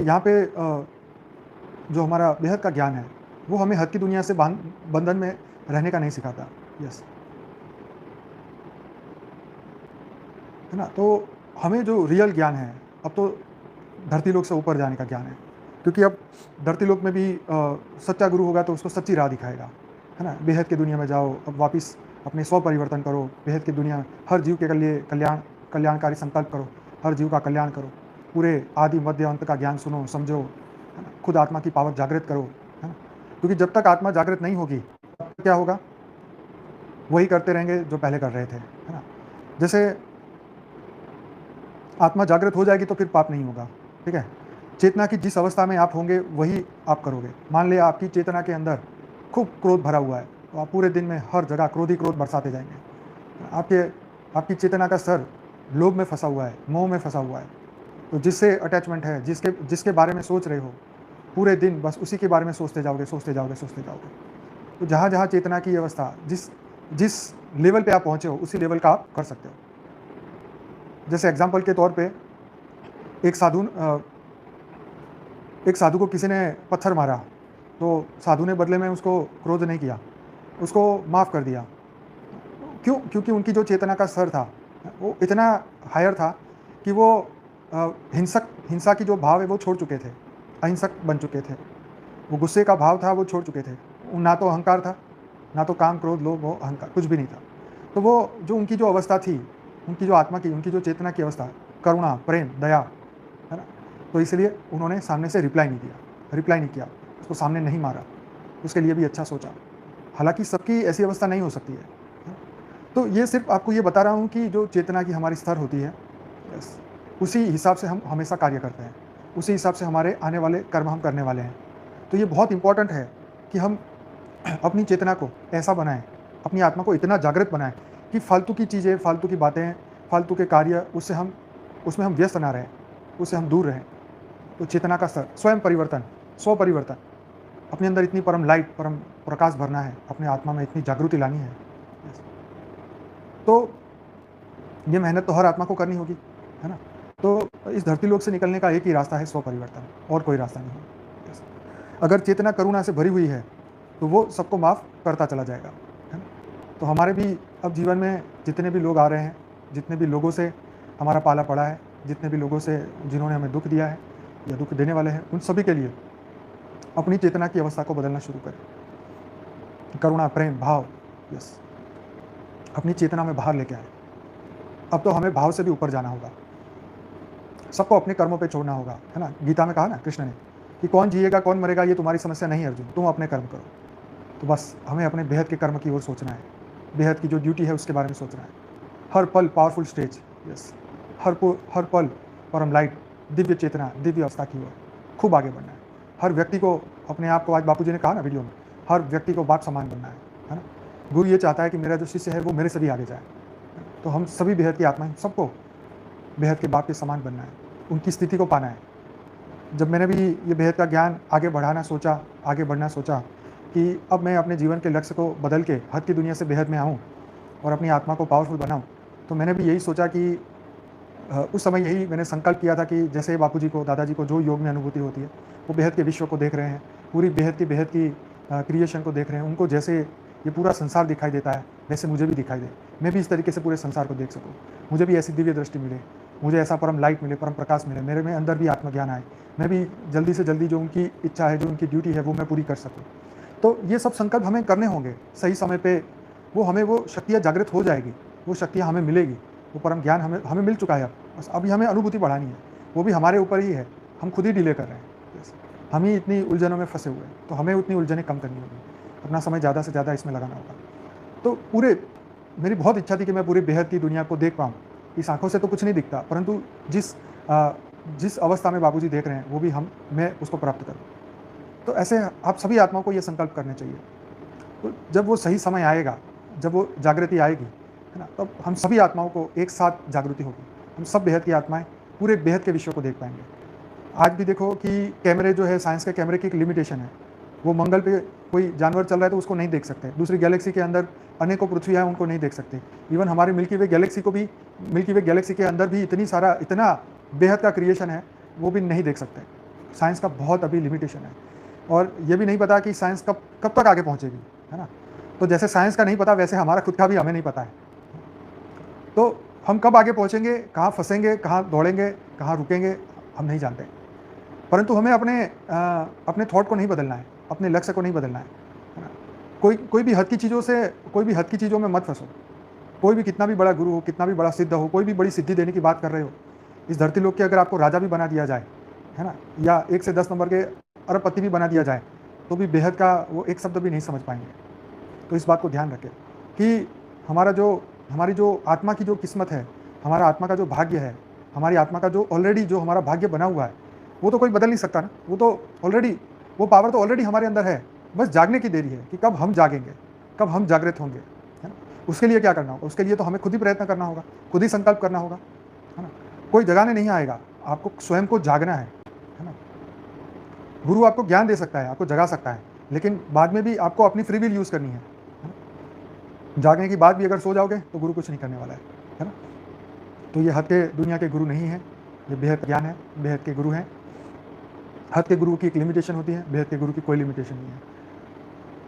यहाँ पे जो हमारा बेहद का ज्ञान है, वो हमें हद की दुनिया से बंधन में रहने का नहीं सिखाता। यस, है ना? तो हमें जो रियल ज्ञान है, अब तो धरती लोक से ऊपर जाने का ज्ञान है। क्योंकि अब धरती लोक में भी सच्चा गुरु होगा तो उसको सच्ची राह दिखाएगा, है ना? बेहद की दुनिया में जाओ, अब वापिस अपने स्व परिवर्तन करो, बेहद की दुनिया में हर जीव के लिए कल्याणकारी संकल्प करो, हर जीव का कल्याण करो, पूरे आदि मध्य अंत का ज्ञान सुनो, समझो, है ना? खुद आत्मा की पावर जागृत करो, है ना? क्योंकि जब तक आत्मा जागृत नहीं होगी, तब तक क्या होगा? वही करते रहेंगे जो पहले कर रहे थे, है ना? जैसे आत्मा जागृत हो जाएगी तो फिर पाप नहीं होगा, ठीक है? चेतना की जिस अवस्था में आप होंगे वही आप करोगे। मान लिया आपकी चेतना के अंदर खूब क्रोध भरा हुआ है, तो आप पूरे दिन में हर जगह क्रोध ही क्रोध बरसाते जाएंगे। आपके आपकी चेतना का स्तर लोभ में फंसा हुआ है, मोह में फंसा हुआ है, तो जिससे अटैचमेंट है, जिसके जिसके बारे में सोच रहे हो, पूरे दिन बस उसी के बारे में सोचते जाओगे, सोचते जाओगे, सोचते जाओगे। तो जहाँ जहाँ चेतना की अवस्था जिस जिस लेवल पे आप पहुँचे हो, उसी लेवल का आप कर सकते हो। जैसे एग्जाम्पल के तौर पे एक साधु एक साधु को किसी ने पत्थर मारा, तो साधु ने बदले में उसको क्रोध नहीं किया, उसको माफ़ कर दिया। क्यों? क्योंकि उनकी जो चेतना का स्तर था, वो इतना हायर था कि वो हिंसा की जो भाव है वो छोड़ चुके थे, अहिंसक बन चुके थे। वो गुस्से का भाव था वो छोड़ चुके थे। ना तो अहंकार था, ना तो काम, क्रोध, लोभ, मोह, अहंकार, कुछ भी नहीं था। तो वो जो उनकी जो अवस्था थी, उनकी जो आत्मा की, उनकी जो चेतना की अवस्था, करुणा, प्रेम, दया, है ना? तो इसलिए उन्होंने सामने से रिप्लाई नहीं किया, उसको सामने नहीं मारा, उसके लिए भी अच्छा सोचा। हालाँकि सबकी ऐसी अवस्था नहीं हो सकती है। तो ये सिर्फ़ आपको ये बता रहा हूँ कि जो चेतना की हमारी स्तर होती है, यस, उसी हिसाब से हम हमेशा कार्य करते हैं, उसी हिसाब से हमारे आने वाले कर्म हम करने वाले हैं। तो ये बहुत इम्पोर्टेंट है कि हम अपनी चेतना को ऐसा बनाएँ, अपनी आत्मा को इतना जागृत बनाएँ कि फालतू की चीज़ें, फालतू की बातें, फालतू के कार्य उसमें हम व्यस्त ना रहें, उससे हम दूर रहें। तो चेतना का स्तर, स्वयं परिवर्तन, स्व परिवर्तन, अपने अंदर इतनी परम लाइट, परम प्रकाश भरना है, अपने आत्मा में इतनी जागृति लानी है। यस। तो ये मेहनत तो हर आत्मा को करनी होगी, है ना? तो इस धरती लोक से निकलने का एक ही रास्ता है, स्व परिवर्तन, और कोई रास्ता नहीं है। यस। अगर चेतना करुणा से भरी हुई है, तो वो सबको माफ़ करता चला जाएगा, है ना? तो हमारे भी अब जीवन में जितने भी लोग आ रहे हैं, जितने भी लोगों से हमारा पाला पड़ा है, जितने भी लोगों से जिन्होंने हमें दुःख दिया है या दुःख देने वाले हैं, उन सभी के लिए अपनी चेतना की अवस्था को बदलना शुरू करें। करुणा, प्रेम, भाव, यस, अपनी चेतना में बाहर लेके आएँ। अब तो हमें भाव से भी ऊपर जाना होगा। सबको अपने कर्मों पे छोड़ना होगा, है ना? गीता में कहा ना कृष्ण ने कि कौन जिएगा, कौन मरेगा, ये तुम्हारी समस्या नहीं है अर्जुन, तुम अपने कर्म करो। तो बस हमें अपने बेहद के कर्म की ओर सोचना है, बेहद की जो ड्यूटी है उसके बारे में सोचना है। हर पल पावरफुल स्टेज, यस, हर पल परम लाइट, दिव्य चेतना, दिव्य अवस्था की ओर खूब आगे बढ़ना है। हर व्यक्ति को अपने आप को, आज बापू जी ने कहा ना वीडियो में, हर व्यक्ति को बाप समान बनना है ना? गुरु ये चाहता है कि मेरा जो शिष्य है वो मेरे से भी आगे जाए। तो हम सभी बेहद की आत्माएं, सबको बेहद के बाप के समान बनना है, उनकी स्थिति को पाना है। जब मैंने भी ये बेहद का ज्ञान आगे बढ़ना सोचा कि अब मैं अपने जीवन के लक्ष्य को बदल के हद की दुनिया से बेहद में आऊँ और अपनी आत्मा को पावरफुल बनाऊँ, तो मैंने भी यही सोचा कि उस समय यही मैंने संकल्प किया था कि जैसे बापूजी को, दादाजी को जो योग में अनुभूति होती है, वो बेहद के विश्व को देख रहे हैं, पूरी बेहद की क्रिएशन को देख रहे हैं, उनको जैसे ये पूरा संसार दिखाई देता है, वैसे मुझे भी दिखाई दे। मैं भी इस तरीके से पूरे संसार को देख सकूँ, मुझे भी ऐसी दिव्य दृष्टि मिले, मुझे ऐसा परम लाइट मिले, परम प्रकाश मिले, मेरे में अंदर भी आत्मज्ञान आए, मैं भी जल्दी से जल्दी जो उनकी इच्छा है, जो उनकी ड्यूटी है, वो मैं पूरी कर सकूँ। तो ये सब संकल्प हमें करने होंगे सही समय पे, वो शक्तियाँ जागृत हो जाएगी, वो शक्तियाँ हमें मिलेगी, वो परम ज्ञान हमें मिल चुका है अब, बस अभी हमें अनुभूति बढ़ानी है, वो भी हमारे ऊपर ही है, हम खुद ही डिले कर रहे हैं। यस, हम ही इतनी उलझनों में फंसे हुए हैं, तो हमें उतनी उलझनें कम करनी होगी, अपना समय ज़्यादा से ज़्यादा इसमें लगाना होगा। तो मेरी बहुत इच्छा थी कि मैं पूरी बेहद की दुनिया को देख पाऊँ। इस आँखों से तो कुछ नहीं दिखता, परंतु जिस अवस्था में बाबूजी देख रहे हैं, वो भी मैं उसको प्राप्त करूँ। तो ऐसे आप सभी आत्माओं को ये संकल्प करने चाहिए। तो जब वो सही समय आएगा, जब वो जागृति आएगी, है ना, तब हम सभी आत्माओं को एक साथ जागृति होगी। हम सब बेहद की आत्माएँ पूरे बेहद के विश्व को देख पाएँगे। आज भी देखो कि कैमरे जो है, साइंस के कैमरे की एक लिमिटेशन है। वो मंगल पे कोई जानवर चल रहा है तो उसको नहीं देख सकते। दूसरी गैलेक्सी के अंदर अनेकों पृथ्वियाँ हैं, उनको नहीं देख सकते। इवन हमारी मिल्की वे गैलेक्सी के अंदर भी इतना बेहद का क्रिएशन है, वो भी नहीं देख सकते। साइंस का बहुत अभी लिमिटेशन है और ये भी नहीं पता कि साइंस कब कब तक आगे पहुँचेगी, है ना? तो जैसे साइंस का नहीं पता वैसे हमारा खुद का भी हमें नहीं पता है। तो हम कब आगे पहुँचेंगे, कहाँ फँसेंगे, कहाँ दौड़ेंगे, कहाँ रुकेंगे, हम नहीं जानते। परंतु हमें अपने थॉट को नहीं बदलना है, अपने लक्ष्य को नहीं बदलना है ना? कोई कोई भी हद की चीज़ों से कोई भी हद की चीज़ों में मत फँसो। कोई भी कितना भी बड़ा गुरु हो, कितना भी बड़ा सिद्ध हो, कोई भी बड़ी सिद्धि देने की बात कर रहे हो, इस धरती लोक के अगर आपको राजा भी बना दिया जाए, है ना? या 1 से 10 नंबर के अरबपति भी बना दिया जाए, तो भी बेहद का वो एक शब्द भी नहीं समझ पाएँगे। तो इस बात को ध्यान रखें कि हमारी जो आत्मा की जो किस्मत है, हमारा आत्मा का जो भाग्य है, हमारी आत्मा का जो ऑलरेडी जो हमारा भाग्य बना हुआ है, वो तो कोई बदल नहीं सकता ना। वो पावर तो ऑलरेडी हमारे अंदर है, बस जागने की देरी है कि कब हम जागेंगे, कब हम जागृत होंगे, है ना? उसके लिए क्या करना होगा? उसके लिए तो हमें खुद ही प्रयत्न करना होगा, खुद ही संकल्प करना होगा, है ना? कोई जगाने नहीं आएगा, आपको स्वयं को जागना है ना? गुरु आपको ज्ञान दे सकता है, आपको जगा सकता है, लेकिन बाद में भी आपको अपनी फ्री विल यूज़ करनी है ना? जागने के बाद भी अगर सो जाओगे तो गुरु कुछ नहीं करने वाला है ना? तो ये हद के दुनिया के गुरु नहीं है, ये बेहद ज्ञान है, बेहद के गुरु हैं। हद के गुरु की एक लिमिटेशन होती है, बेहद के गुरु की कोई लिमिटेशन नहीं है।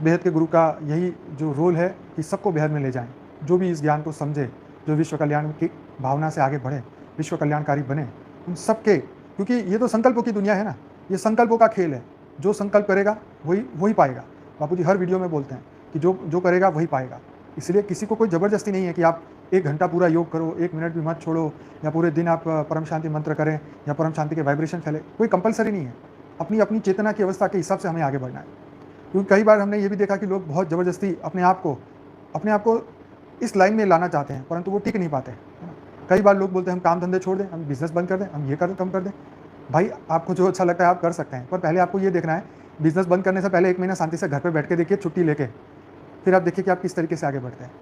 बेहद के गुरु का यही जो रोल है कि सबको बेहद में ले जाएं, जो भी इस ज्ञान को समझे, जो विश्व कल्याण की भावना से आगे बढ़े, विश्व कल्याणकारी बने, उन सबके, क्योंकि ये तो संकल्पों की दुनिया है ना, ये संकल्पों का खेल है। जो संकल्प करेगा वही वही पाएगा। बापूजी हर वीडियो में बोलते हैं कि जो जो करेगा वही पाएगा। इसलिए किसी को कोई ज़बरदस्ती नहीं है कि आप 1 घंटा पूरा योग करो, 1 मिनट भी मत छोड़ो, या पूरे दिन आप परम शांति मंत्र करें या परम शांति के वाइब्रेशन फैले, कोई कंपल्सरी नहीं है। अपनी अपनी चेतना की अवस्था के हिसाब से हमें आगे बढ़ना है। क्योंकि कई बार हमने ये भी देखा कि लोग बहुत ज़बरदस्ती अपने आप को इस लाइन में लाना चाहते हैं, परंतु वो टिक नहीं पाते, है ना? कई बार लोग बोलते हैं हम काम धंधे छोड़ दें, हम बिज़नेस बंद कर दें, हम ये कम कर दें। भाई आपको जो अच्छा लगता है आप कर सकते हैं, पर पहले आपको ये देखना है, बिज़नेस बंद करने से पहले 1 महीना शांति से घर पे बैठ के देखिए, छुट्टी लेके, फिर आप देखिए कि आप किस तरीके से आगे बढ़ते हैं।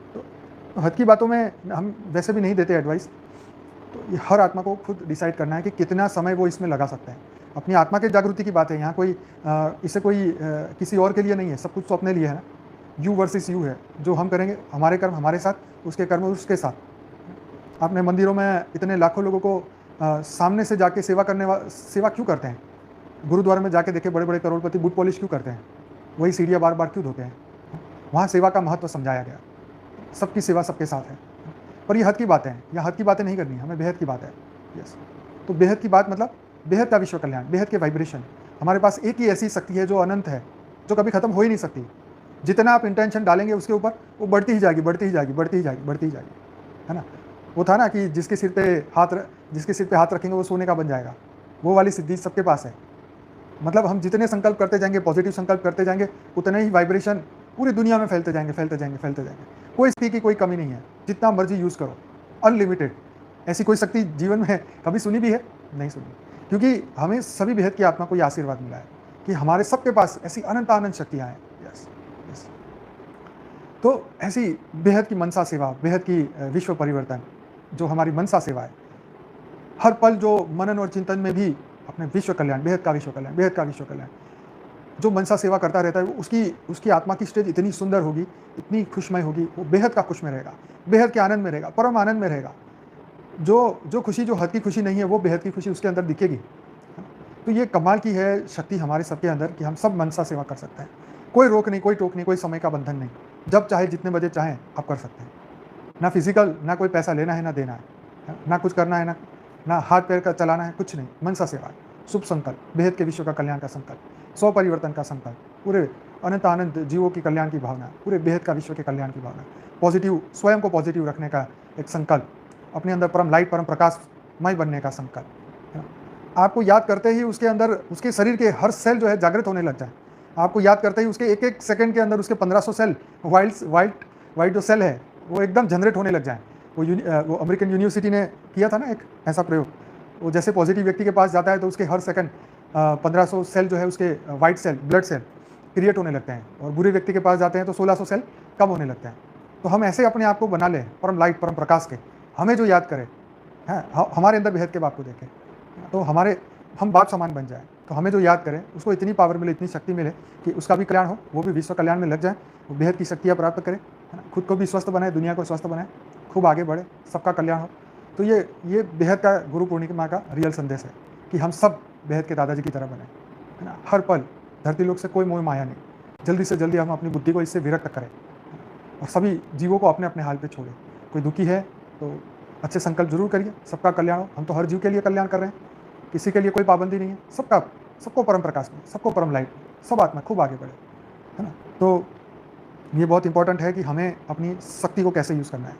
तो हद की बातों में हम वैसे भी नहीं देते एडवाइस। तो ये हर आत्मा को खुद डिसाइड करना है कि कितना समय वो इसमें लगा सकते हैं। अपनी आत्मा की जागृति की बात है, यहाँ इसे कोई किसी और के लिए नहीं है, सब कुछ तो अपने लिए है ना। यू वर्सेस यू है, जो हम करेंगे, हमारे कर्म हमारे साथ, उसके कर्म उसके साथ। आपने मंदिरों में इतने लाखों लोगों को सामने से जाके सेवा क्यों करते हैं? गुरुद्वारे में जाके देखिए, बड़े बड़े करोड़पति बूट पॉलिश क्यों करते हैं? वही सीढ़ियाँ बार बार क्यों धोते हैं? वहाँ सेवा का महत्व समझाया गया, सबकी सेवा सबके साथ है। पर ये हद की बातें हैं, यहाँ हद की बातें नहीं करनी, हमें बेहद की बात है। यस, तो बेहद की बात मतलब बेहद का विश्व कल्याण, बेहद के वाइब्रेशन। हमारे पास एक ही ऐसी शक्ति है जो अनंत है, जो कभी खत्म हो ही नहीं सकती। जितना आप इंटेंशन डालेंगे उसके ऊपर, वो बढ़ती ही जाएगी, बढ़ती ही जाएगी, बढ़ती ही जाएगी, बढ़ती ही जाएगी, है ना? वो था ना कि जिसके सिर पे हाथ रखेंगे वो सोने का बन जाएगा, वो वाली सिद्धि सबके पास है। मतलब हम जितने संकल्प करते जाएंगे, पॉजिटिव संकल्प करते जाएंगे, उतने ही वाइब्रेशन पूरी दुनिया में फैलते जाएंगे, फैलते जाएंगे, फैलते जाएंगे। कोई शक्ति की कोई कमी नहीं है, जितना मर्जी यूज़ करो, अनलिमिटेड। ऐसी कोई शक्ति जीवन में कभी सुनी भी है? नहीं सुनी, क्योंकि हमें सभी बेहद की आत्मा को ये आशीर्वाद मिला है कि हमारे सबके पास ऐसी अनंत शक्तियाँ हैं। Yes, yes. तो ऐसी बेहद की मनसा सेवा, बेहद की विश्व परिवर्तन, जो हमारी मनसा सेवा है, हर पल जो मनन और चिंतन में भी अपने विश्व कल्याण, बेहद का विश्व कल्याण, बेहद का विश्व कल्याण, जो मनसा सेवा करता रहता है, उसकी आत्मा की स्टेज इतनी सुंदर होगी, इतनी खुशमय होगी, वो बेहद का खुश में रहेगा, बेहद के आनंद में रहेगा, परम आनंद में रहेगा। जो खुशी, जो हद की खुशी नहीं है, वो बेहद की खुशी उसके अंदर दिखेगी। तो ये कमाल की है शक्ति हमारे सबके अंदर कि हम सब मनसा सेवा कर सकते हैं। कोई रोक नहीं, कोई टोक नहीं, कोई समय का बंधन नहीं। जब चाहे, जितने बजे चाहें आप कर सकते हैं। ना फिजिकल, ना कोई पैसा लेना है, ना देना है, ना कुछ करना है, ना हाथ पैर का चलाना है, कुछ नहीं। मनसा सेवा, शुभ संकल्प, बेहद के विश्व का कल्याण का संकल्प, स्व परिवर्तन का संकल्प, पूरे अनंत आनंद जीवों की कल्याण की भावना, पूरे बेहद का विश्व के कल्याण की भावना, पॉजिटिव, स्वयं को पॉजिटिव रखने का एक संकल्प, अपने अंदर परम लाइट, परम प्रकाशमय बनने का संकल्प, है ना? आपको याद करते ही उसके अंदर, उसके शरीर के हर सेल जो है जागृत होने लग जाए। आपको याद करते ही उसके एक एक सेकंड के अंदर उसके 1500 सेल, वाइट जो सेल है वो एकदम जनरेट होने लग जाए। वो अमेरिकन यूनिवर्सिटी ने किया था ना एक ऐसा प्रयोग। वो जैसे पॉजिटिव व्यक्ति के पास जाता है तो उसके हर सेकंड 1500 सेल जो है उसके white cell, blood cell create होने लगते हैं, और बुरे व्यक्ति के पास जाते हैं तो 1600 सेल कम होने लगते हैं। तो हम ऐसे अपने आप को बना लें परम लाइट, परम प्रकाश के, हमें जो याद करे, हैं, हमारे अंदर बेहद के बाप को देखें, तो हम बाप समान बन जाए। तो हमें जो याद करें उसको इतनी पावर मिले, इतनी शक्ति मिले कि उसका भी कल्याण हो, वो भी विश्व कल्याण में लग जाए, वो बेहद की शक्तियाँ प्राप्त करें, है ना? खुद को भी स्वस्थ बनाए, दुनिया को स्वस्थ बनाए, खूब आगे बढ़े, सबका कल्याण हो। तो ये बेहद का गुरु पूर्णिमा का रियल संदेश है कि हम सब बेहद के दादाजी की तरह बने, है ना? हर पल धरती लोक से कोई मोह माया नहीं, जल्दी से जल्दी हम अपनी बुद्धि को इससे विरक्त करें और सभी जीवों को अपने-अपने हाल पे छोड़ें। कोई दुखी है तो अच्छे संकल्प ज़रूर करिए, सबका कल्याण हो। हम तो हर जीव के लिए कल्याण कर रहे हैं, किसी के लिए कोई पाबंदी नहीं है, सबको परम प्रकाश में, सबको परम लाइट में, सब आत्मा खूब आगे बढ़े, है ना? तो ये बहुत इम्पोर्टेंट है कि हमें अपनी शक्ति को कैसे यूज़ करना है।